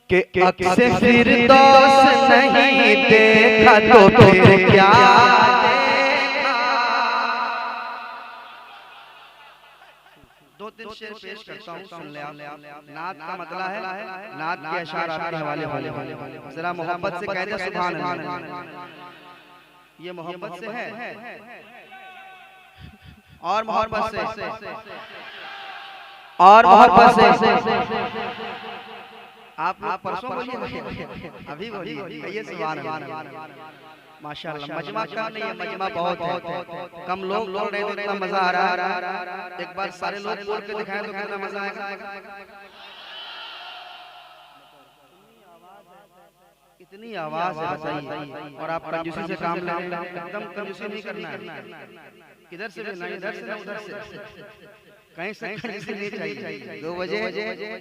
कि अक्से फिरदौस नहीं देखा तो फिर क्या देखा। दो तीन शेर पेश करता हूँ, सुन ले आप। नात का मतलब है नात के अशार आपके हवाले वाले जरा मोहब्बत से कह दे सुभान अल्लाह। ये मोहब्बत से है और मोहब्बत से और मोहब्बत से आप परसों बोलिए अभी बोलिए ये सुभान अल्लाह माशाअल्लाह। मजमा का नहीं है, मजमा बहुत है, कम लोग बोल रहे हैं तो इतना मजा आ रहा है। एक बार सारे लोग बोल के दिखाएं तो कितना मजा आएगा। इतनी आवाज है बताइए, और आप कंजूसी से काम लें, एकदम कंजूसी नहीं करना है। किधर से लेना, इधर से ना उधर से, कहीं से कंजूसी नहीं चाहिए। 2 बजे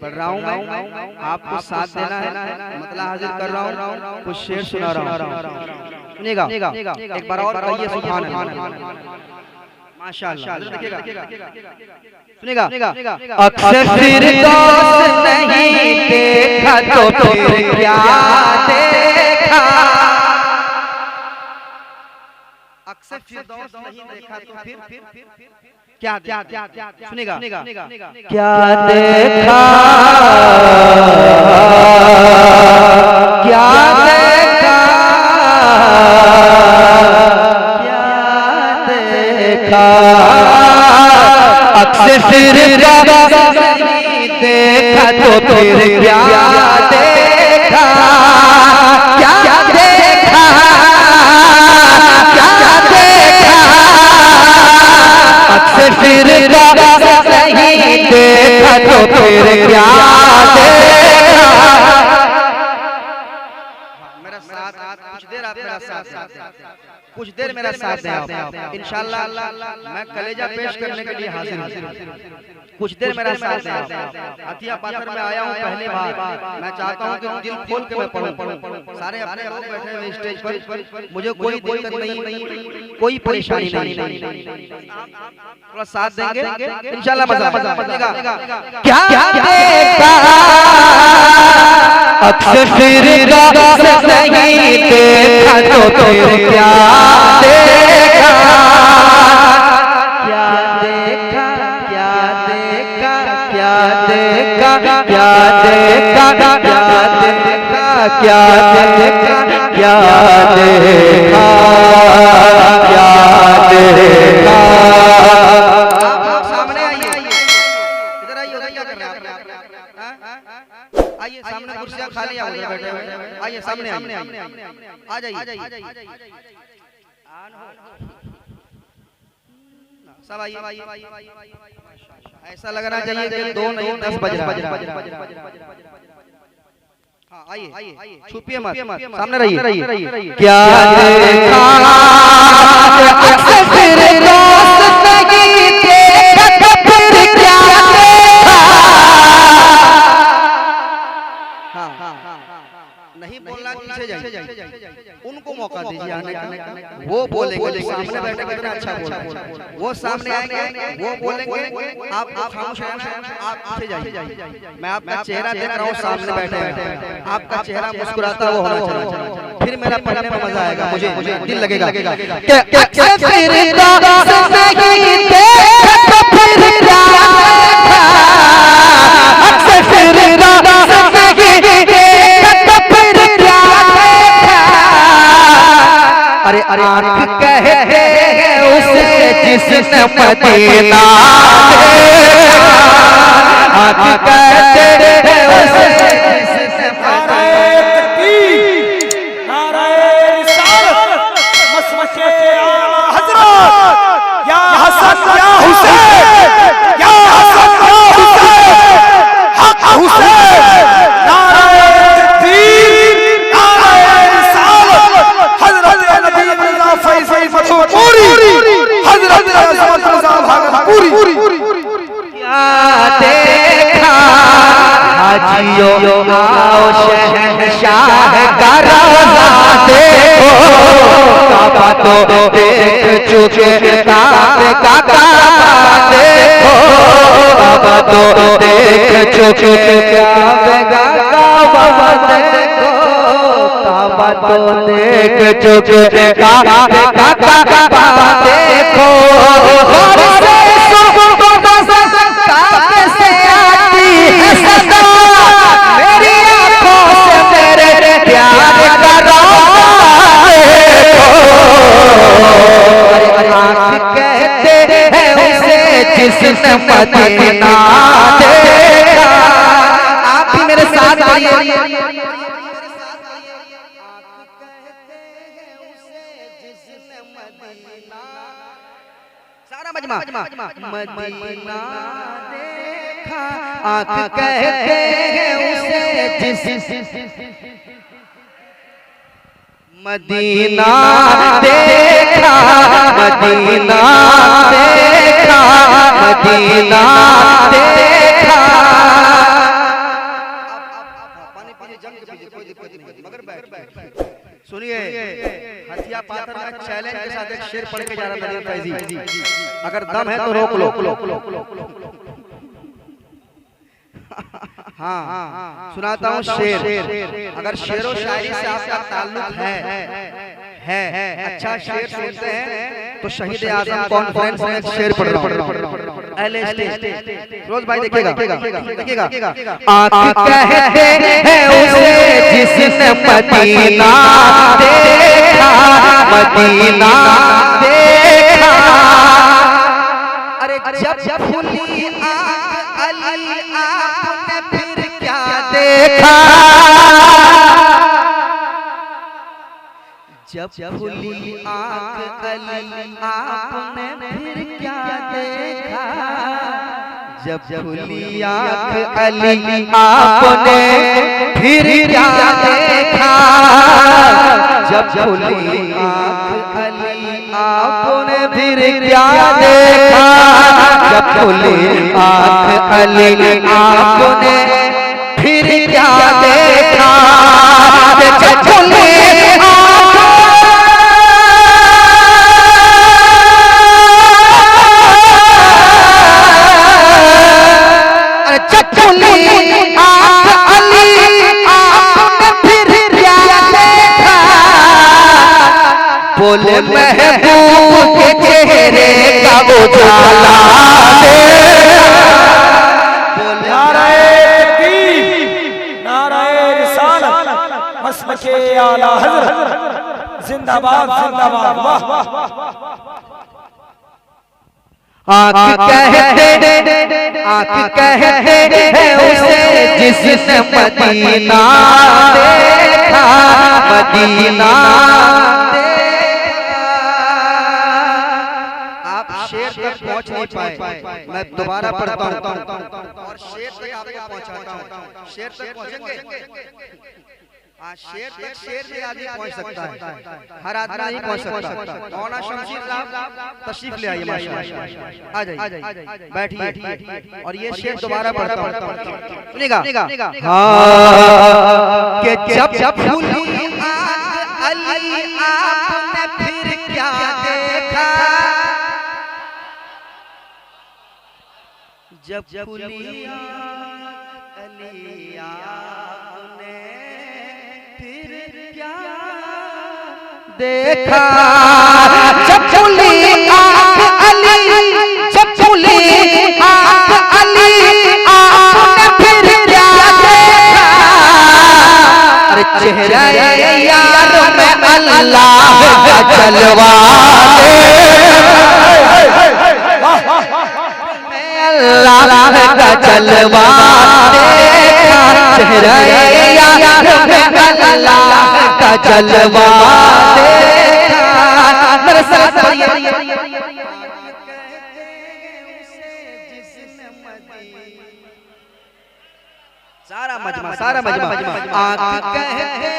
पढ़ रहा हूँ मैं, आपको साथ देना है, मतलब हाजिर कर रहा हूँ, कुछ शेर सुना रहा हूँ, सुनिएगा एक बार और कहिए सुभान अल्लाह माशाअल्लाह। देखिएगा सुनिएगा। अक्सर फिरदौस नहीं देखा तो फिर क्या देखा। अक्सर फिरदौस नहीं देखा तो फिर क्या देखा। सुनिएगा क्या देखा क्या देखा अक्सर फिरदौस नहीं देखा तो फिर क्या देखा। क्या देखा क्या देखा अक्सर फिरदौस नहीं देखा तो फिर क्या देखा। मेरा साथ कुछ देर आप मेरा साथ कुछ देर मेरा साथ दें इंशाअल्लाह। मैं कलेजा पेश करने के लिए हाजिर हूँ, कुछ देर मेरा साथ दें। हथिया पाथर में आया हूँ पहली बार, मैं चाहता हूँ कि दिल खोल के मैं पढ़ूं। सारे अपने लोग बैठे हुए स्टेज पर, मुझे कोई दिक्कत नहीं, कोई परेशानी नहीं, थोड़ा साथ देंगे इंशाअल्लाह मजा बनेगा। क्या देखा अक्सर फिरदौस नहीं देखा तो फिर क्या देखा। क्या देखा क्या देखा क्या देखा क्या देखा क्या देखा क्या देखा क्या देखा क्या देखा। आप सामने आइए, इधर आइए, उधर क्या कर रहे हैं आप? आइए सामने, कुर्सियां खाली है, बैठे हुए आइए सामने आ जाइए सब आइए। ऐसा लगना चाहिए कि 2 नहीं 10 बज रहा है। हाँ आइए, छुपिए मत, सामने रहिए। क्या देखा अक्सर फिरदौस नहीं देखा तो फिर क्या देखा। नहीं बोलना, पीछे जाइए, उनको मौका दीजिए आने का, वो बोलेंगे। सामने बैठे कितना अच्छा बोल, वो सामने आएंगे, वो बोलेंगे, आप खामोश हैं, आप पीछे जाइए। मैं आपका चेहरा देख रहा हूँ, सामने बैठे आपका चेहरा मुस्कुराता हुआ होना चाहिए, फिर मेरा पढ़ने में मजा आएगा, मुझे दिल लगेगा। अरे आँख कहते हैं उसे जिसने मदीना देखा। आँख कहते हैं उसे जिसने या हसन या हुसैन, या हसन या हुसैन, हक हुसैन, नारे तकबीर, नारे रिसालत, हजरत नबी मिर्जा फैसल फतहपुरी, हजरत अजमत रज़ा भागलपुरी। क्या देखा हाजियो आओ शहंशाह का रोज़ा देखो। काबा तो देख चुके काबे का काबा देखो। काबा तो देख चुके काबे का काबा तो देख चुके देखो कैसे आती है सदा मेरी आंखों से तेरे प्यार का रोज़ा आँख कहते हैं उसे जिसने मदीना देखा। आप भी मेरे साथ आइए। सारा मजमा मदीना देखा आँख कहते हैं उसे मदीना देखा मदीना देखा मदीना देखा। पानी पानी जंग के पीछे कोई दिक्कत नहीं मगर बैठ सुनिए हथिया पाथर में चैलेंज के साथ एक शेर पढ़ के जा रहा है नदीम फैजी। अगर दम है तो रोक लो। हाँ सुनाता हूँ शेर। अगर शेरो शायरी से आपका ताल्लुक है अच्छा शेर सुनते हैं तो शहीद आजम कॉन्फ्रेंस में शेर पढ़ रहा हूँ। रोज भाई देखिएगा आँख कहते हैं उसे जिसने मदीना देखा मदीना देखा। अरे जब खुली आँख अली आपने फिर क्या देखा जब खुली आँख अली आपने फिर क्या देखा जब खुली आँख अली आपने फिर क्या देखा जब खुली आँख अली आपने फिर क्या देखा जब खुली आँख अली आपने फिर क्या देखा जब खुली बोले महबूब के चेहरे का उजाला नाराए रिसालत मसलके आला हज़रत जिंदाबाद जिंदाबाद वाह आँख कहते हैं उसे जिसने मदीना देखा मदीना शेर तक पहुंच नहीं पाए मैं दोबारा पढ़ता हूं और शेर तक आपको पहुंचाता हूं। शेर तक पहुंचेंगे शेर तक शेर भी आदमी पहुंच सकता है हर आदमी नहीं पहुंच सकता। मौलाना शमशीर साहब तशरीफ ले आइए माशाल्लाह आ जाइए बैठिए और ये शेर दोबारा पढ़ता हूं सुनिएगा कि जब खुली आँख अली आपने फिर क्या देखा जब खुली आँख अली आपने फिर क्या देखा जब खुली आँख अली जब खुली आँख अली आपने फिर क्या देखा अरे चेहरा यार में अल्लाह का जलवा अल्लाह का जलवा देखा चेहरा यार में अल्लाह का जलवा देखा मेरे साथ पढ़िए सारा मजमा आँख कहते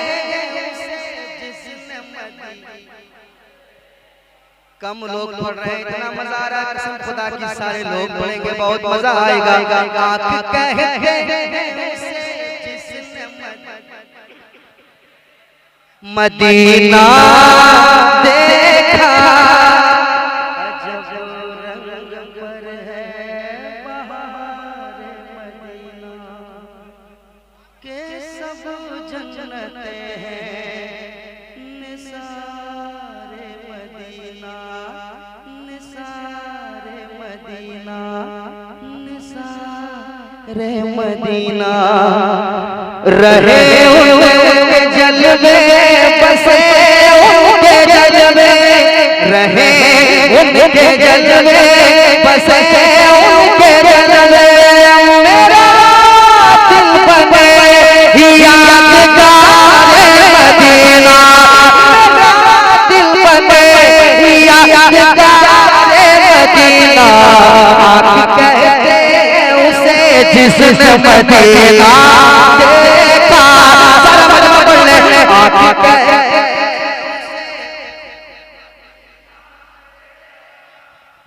कम लोग पढ़ रहे हैं इतना मजा आ रहा है कसम खुदा की सारे लोग पढ़ेंगे बहुत मजा आएगा। आँख कहते मदीना देखा अजब रंग पर है बहार मदीना के सब जन्नतें हैं रे मदीना रहे उनके जलवे बसे उनके जलवे रहे उनके जलवे बसे उनके जलवे मेरा दिल बने यादगार मदीना मेरा दिल बने यादगार मदीना आप कहते जिसने मदीना देखा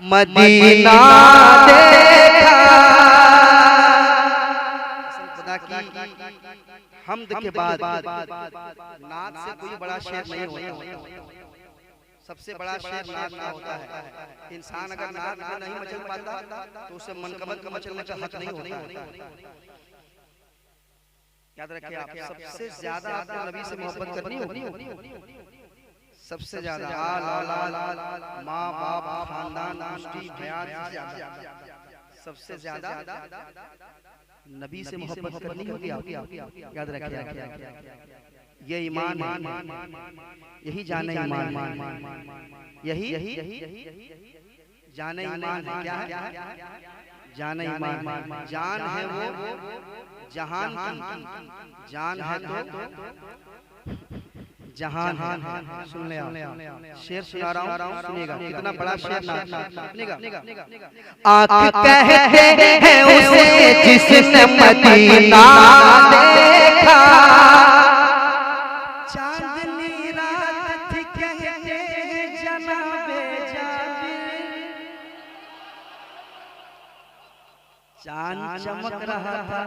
मदीना देखा खुदा की हमद के बाद नात से कोई बड़ा शेर नहीं होता। सबसे बड़ा शेर नात का होता है। इंसान अगर नात में नहीं मचल पाता तो उसे मनकबत का मचलने का हक नहीं होता। याद रखिए आप सबसे ज्यादा आपको नबी से मोहब्बत करनी होगी। सबसे ज्यादा आल औलाद माँ बाप खानदान मुश्ती हयात सबसे ज्यादा नबी से मोहब्बत करनी होगी आपकी। याद रखिए ये ईमान यही जाने ईमान यही जाने ईमान है। क्या है जाने ईमान? जान है वो जहान की जान है तो जहान सुन ले शेर सुना रहा हूँ सुनिएगा कितना बड़ा शेर सुनिएगा। आँख कहते हैं उसे जिसने मदीना देखा चांदनी रात थी कहते हैं जनाबे जाबिर चांद चमक रहा था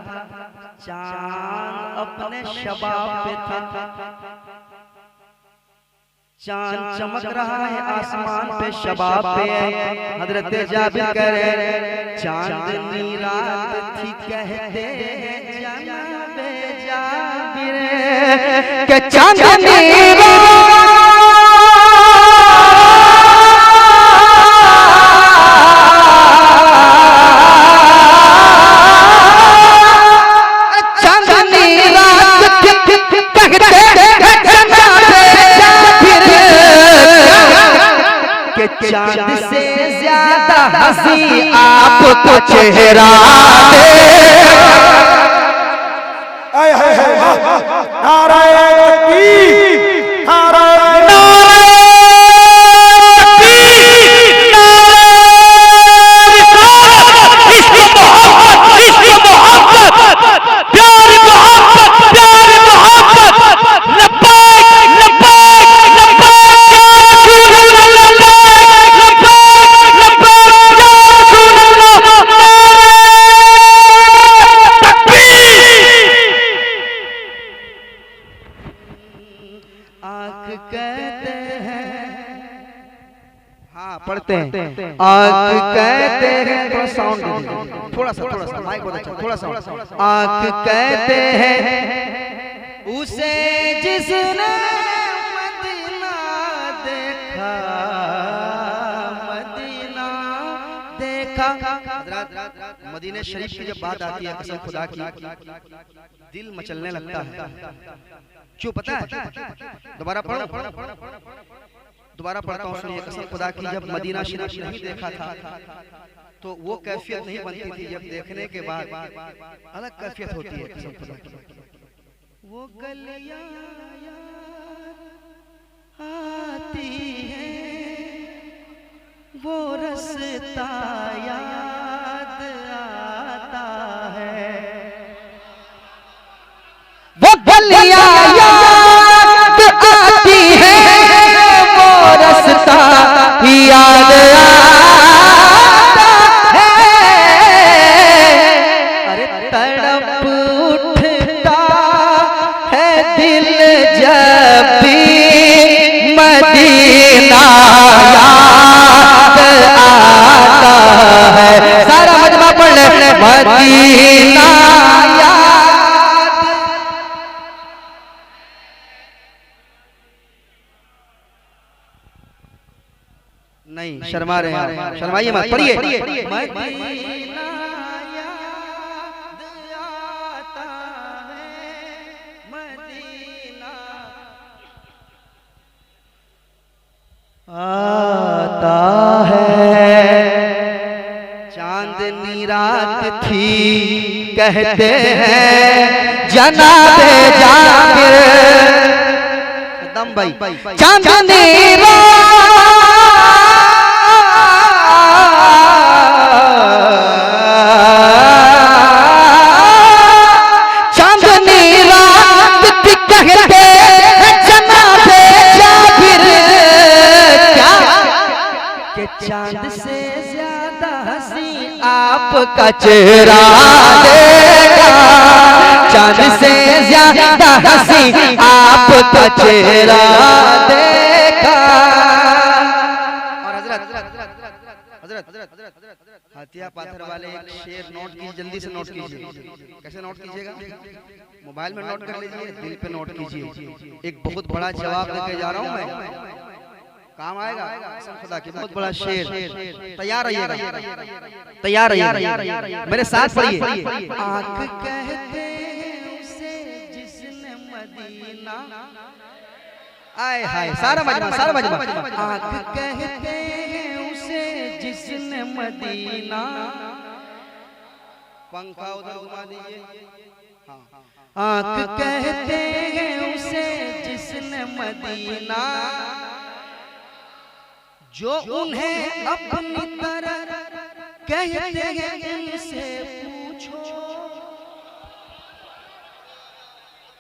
चांद अपने शबाब पे था चांद चमक रहा है आसमान पे शबाब पे हजरत जाबिर कह रहे चांदनी रात थी कहते जनाबे जाबिर के चांदनी चांद से ज्यादा हंसी आपको चेहरा पढ़ते हैं आँख कहते हैं थोड़ा सा माइक बहुत अच्छा थोड़ा सा आँख कहते हैं उसे जिसने मदीना देखा मदीने शरीफ की जब बात आती है कसम खुदा की दिल मचलने लगता है। क्यों पता है? दोबारा पढ़ता हूँ सुनिए कसम खुदा की जब मदीना शरीफ नहीं देखा था तो वो कैफियत नहीं बनती थी। जब देखने के बाद अलग कैफियत होती है कसम खुदा की। वो गलियां आती है वो रास्ता याद आता है वो गलियां याद आती है वो रास्ता याद आता है। अरे तड़प उठता है दिल जब भी मदीना सारा मजमा पढ़ ले मदीना याद। नहीं शर्मा रहे हैं, शर्माइए मत, पढ़िए मदीना याद जाता है। चांदनी रात थी कहते हैं जनाबे जाकिर, दम भाई। चांदनी चांद से ज्यादा हंसी आपका चेहरा देखा, चांद से ज्यादा हंसी आपका चेहरा देखा। और हजरत हाथिया पाथर वाले एक शेर नोट कीजिए, जल्दी से नोट कीजिए। कैसे नोट कीजिएगा? मोबाइल में नोट कर लीजिए, दिल पे नोट कीजिए। एक बहुत बड़ा जवाब देके जा रहा हूँ मैं, काम आएगा खुदा की। बहुत बड़ा शेर, तैयार रहिएगा, तैयार रहिएगा, मेरे साथ पढ़िए। आँख कहते हैं उसे जिसने मदीना, आए हाय सारा मजमा। आँख कहते हैं उसे जिसने मदीना, पंखा उधर घुमा दीजिए। आँख कहते हैं उसे जिसने मदीना, जो उन्हें अपनी तरह कहते हैं उनसे पूछो।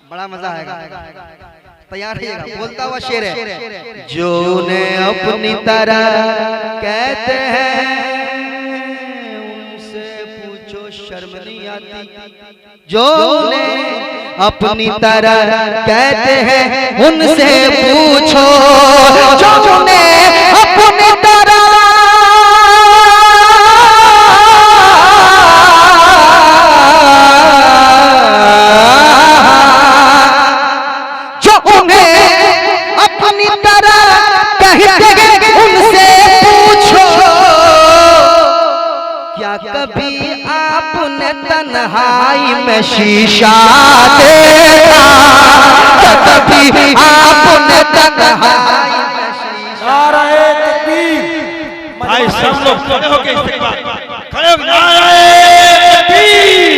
बड़ा मजा आएगा, तैयार रहिएगा। बोलता हुआ शेर है। जो उन्हें अपनी तरह कहते हैं उनसे पूछो, शर्म नहीं आती। जो उन्हें अपनी तरह कहते हैं उनसे पूछो, जो उन्हें अपनी तरह कहते हैं उनसे पूछो, क्या कभी आपने तन्हाई में शीशा देखा? क्या कभी आपने तन्हाई में शीशा? भाई सब लोग खड़े होके इस्तेमाल, खड़े होके नारे तकबीर,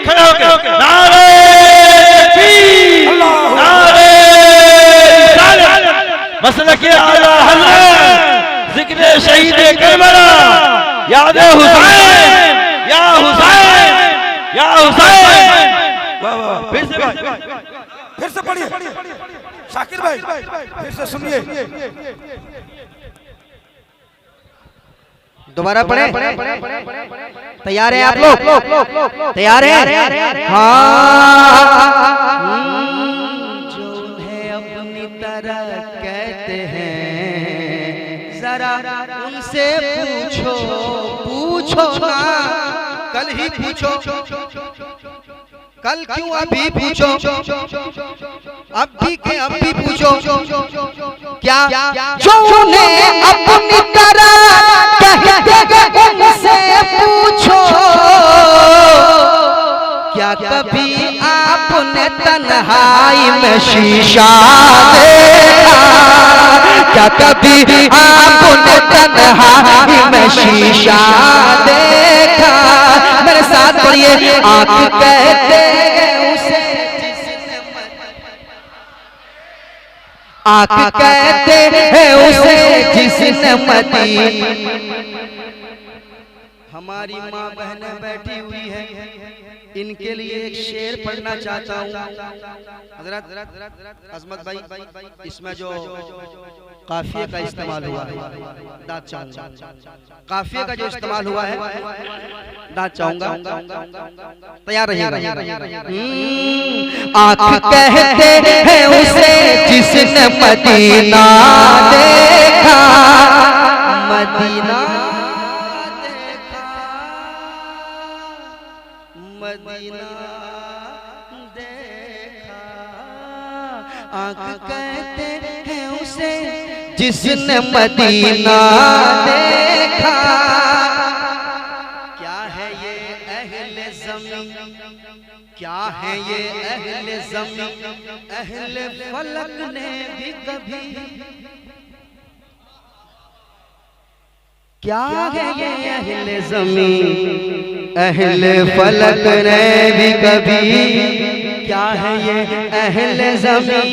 खड़े होके नारे तकबीर, नारे मसलक आला हज़रत, ज़िक्र शहीद करबला, याद हुसैन, या हुसैन, या हुसैन। वाह वाह, फिर से पढ़िए शाकिर भाई, फिर से सुनिए। दोबारा पढ़े। तैयार है आप लोग? तैयार है? हाँ। जो उन्हें अपनी तरह कहते हैं जरा उनसे पूछो, पूछो ना, कल ही पूछो, कल क्यों अभी पूछो, अब भी के अब भी पूछो। क्या जो उन्हें अपनी तरह कहते हैं उनसे पूछो, क्या कभी आपने तन्हाई में शीशा देखा? क्या कभी आपने तन्हाई में शीशा देखा? मेरे साथ पढ़िए। आँख कहते हैं उसे जिसने, आँख कहते हैं उसे जिसने मदीना। हमारी माँ बहनें बैठी हुई है, इनके लिए एक शेर पढ़ना चाहता हूँ। हजरत अजमत भाई, इसमें जो काफिये का इस्तेमाल हुआ है दाद चाहूंगा, काफिये का जो इस्तेमाल हुआ है दाद चाहूंगा। तैयार रहिएगा। आँख कहते हैं उसे जिसने मदीना देखा, मदीना मदीना देखा। आँख कहते हैं उसे जिसने मदीना देखा। क्या है ये अहले ज़मीन, क्या है ये अहले ज़मीन, अहले फलक ने भी कभी क्या है ये अहले ज़मीं अहले फलक ने भी कभी, क्या है ये अहले ज़मीं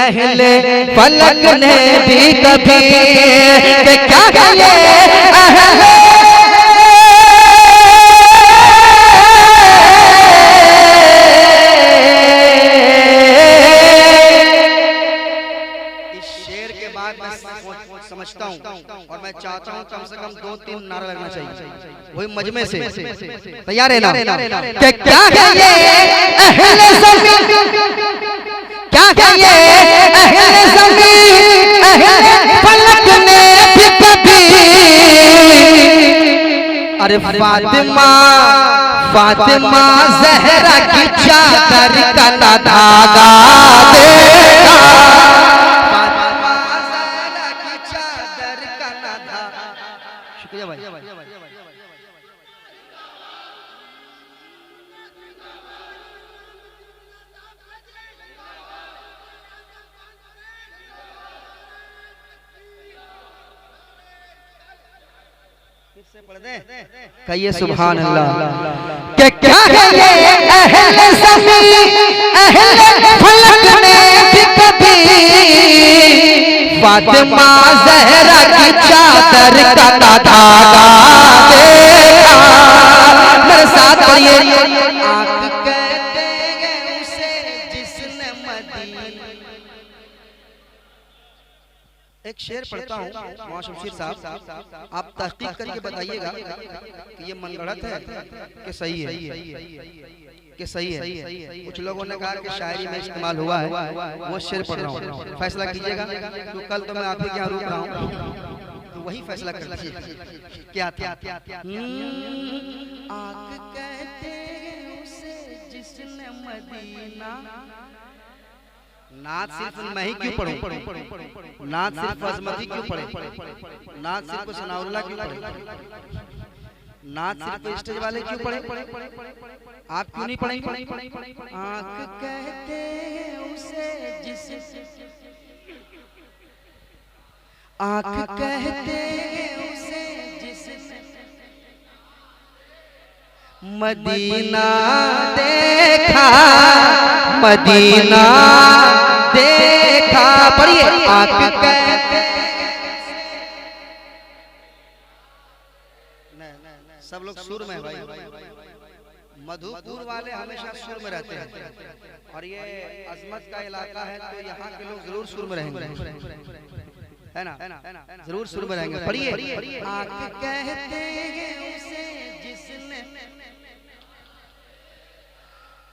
अहले फलक ने भी कभी, क्या है ये अहले समझता हूँ और मैं चाहता हूँ कम से कम 2-3 नारा लगना चाहिए वही मजमे से। तैयार है ना? क्या है ये अहले ज़मीं, क्या है ये अहले ज़मीं अहले फलक ने भी कभी, अरे फातिमा फातिमा ज़हरा की चादर का धागा देखा, शुक्रिया भाई। कहिए सुभान अल्लाह। क्या है ये अहले ज़मीं अहले फलक ने भी कभी, फातिमा ज़हरा की चादर का धागा देखा। मेरे साथ पढ़िए। आँख कहते हैं उसे जिसने मदीना। एक शेर पढ़ता हूँ मौलाना शमशीर साहब, आप तहकीक करके बताइएगा कि ये मनगढ़ंत है कि सही है, कि सही है। कुछ लोगों ने कहा कि शायरी में इस्तेमाल हुआ है, वो शेर पढ़ रहा हूँ, फैसला कीजिएगा। तो कल तो मैं आप ही के यहाँ रुक रहा हूँ, तो वही फैसला कर लीजिए क्या था। आँख कहते हैं उसे जिसने मदीना, नात सिर्फ मैं ही क्यों पढ़ूं, नात सिर्फ अजमती क्यों पढ़े, नात सिर्फ सनाउल्लाह क्यों पढ़े, नात सिर्फ स्टेज वाले क्यों पढ़े, आप क्यों नहीं पढ़ेंगे। आँख कहते हैं उसे जिस, आँख कहते हैं उसे जिस मदीना देखा, मदीना देखा। पढ़िए। आँख कहते, सब लोग सुर में भाई, मधुपुर वाले हमेशा सुर में रहते हैं और ये अजमत का इलाका है तो यहाँ के लोग जरूर सुर में रहेंगे, है ना, जरूर सुर में रहेंगे। पढ़िए। आँख कहते हैं उसे जिसने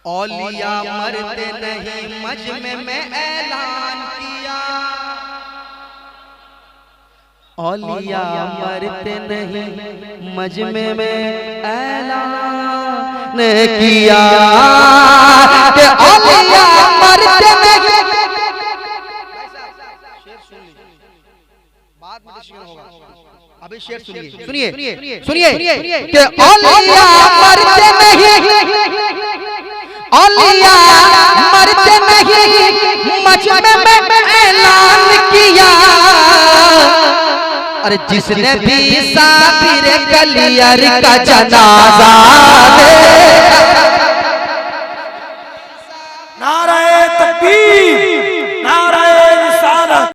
औलिया मरते नहीं मजमे में ऐलान किया, औलिया मरते नहीं मजमे में ऐलान किया, कि औलिया मरते नहीं। बाद में शेर होगा, अभी शेर सुनिए सुनिए सुनिए, कि औलिया मरते नहीं, औलिया मरते नहीं मजमे में ऐलान किया, अरे जिसने भी साबिर कलियर का जनाजा देखा,